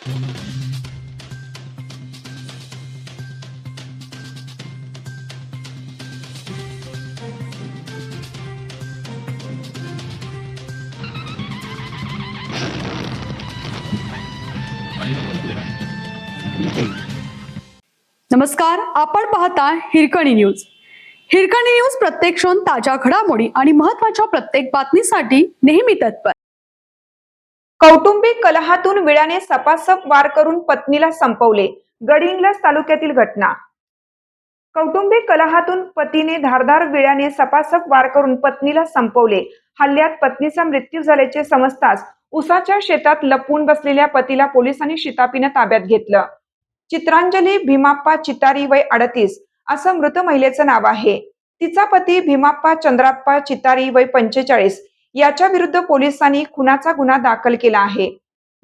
नमस्कार, आपण पाहता हिरकणी न्यूज. हिरकणी न्यूज प्रत्येक क्षण ताज्या घडामोडी आणि महत्त्वाच्या प्रत्येक बातमीसाठी नेहमी तत्पर. कौटुंबिक कलहातून विळ्याने सपासप वार करून पत्नीला संपवले. गडहिंग्लज तालुक्यातील घटना. कौटुंबिक कलहातून पतीने धारदार विळ्याने सपासप वार करून पत्नीला संपवले. हल्ल्यात पत्नीचा मृत्यू झाल्याचे समजताच उसाच्या शेतात लपून बसलेल्या पतीला पोलिसांनी शिताफीने ताब्यात घेतलं. चित्रांजली भीमाप्पा चितारी वय 38 असं मृत महिलेचं नाव आहे. तिचा पती भीमाप्पा चंद्राप्पा चितारी वय 45 याच्या विरुद्ध पोलिसांनी खुनाचा गुन्हा दाखल केला आहे.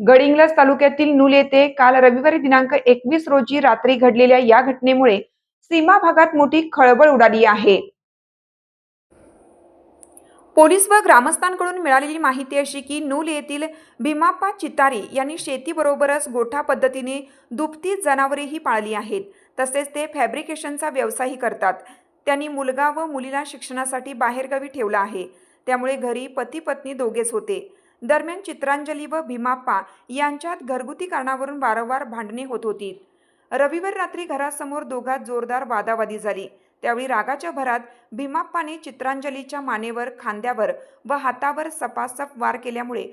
गडहिंग्लज तालुक्यातील नूल येथे काल रविवारी दिनांक 21 रोजी रात्री घडलेल्या या घटनेमुळे सीमा भागात मोठी खळबळ उडाली आहे. पोलीस व ग्रामस्थांकडून मिळालेली माहिती अशी की नूल येथील भीमाप्पा चितारी यांनी शेतीबरोबरच गोठा पद्धतीने दुभती जनावरेही पाळली आहेत. तसेच ते फॅब्रिकेशनचा व्यवसायही करतात. त्यांनी मुलगा व मुलीला शिक्षणासाठी बाहेरगावी ठेवला आहे. त्यामुळे घरी पती पत्नी दोघेच होते. दरम्यान चित्रांजली व भीमाप्पा यांच्यात घरगुती कारणावरून वारंवार भांडणे होत होती. रविवारी रात्री घरासमोर दोघात जोरदार वादावादी झाली. त्यावेळी रागाच्या भरात भीमाप्पाने चित्रांजलीच्या मानेवर, खांद्यावर व हातावर सपासप वार केल्यामुळे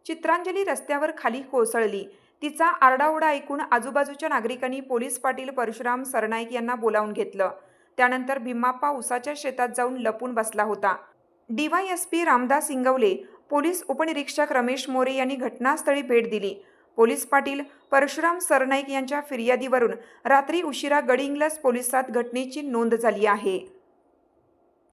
चित्रांजली रस्त्यावर खाली कोसळली. तिचा आरडाओरडा ऐकून आजूबाजूच्या नागरिकांनी पोलीस पाटील परशुराम सरनाईक यांना बोलावून घेतलं. त्यानंतर भीमाप्पा उसाच्या शेतात जाऊन लपून बसला होता. DYSP रामदास इंगवले, पोलीस उपनिरीक्षक रमेश मोरे यांनी घटनास्थळी भेट दिली. पोलीस पाटील परशुराम सरनाईक यांच्या फिर्यादीवरून रात्री उशिरा गडहिंग्लज पोलिसात घटनेची नोंद झाली आहे.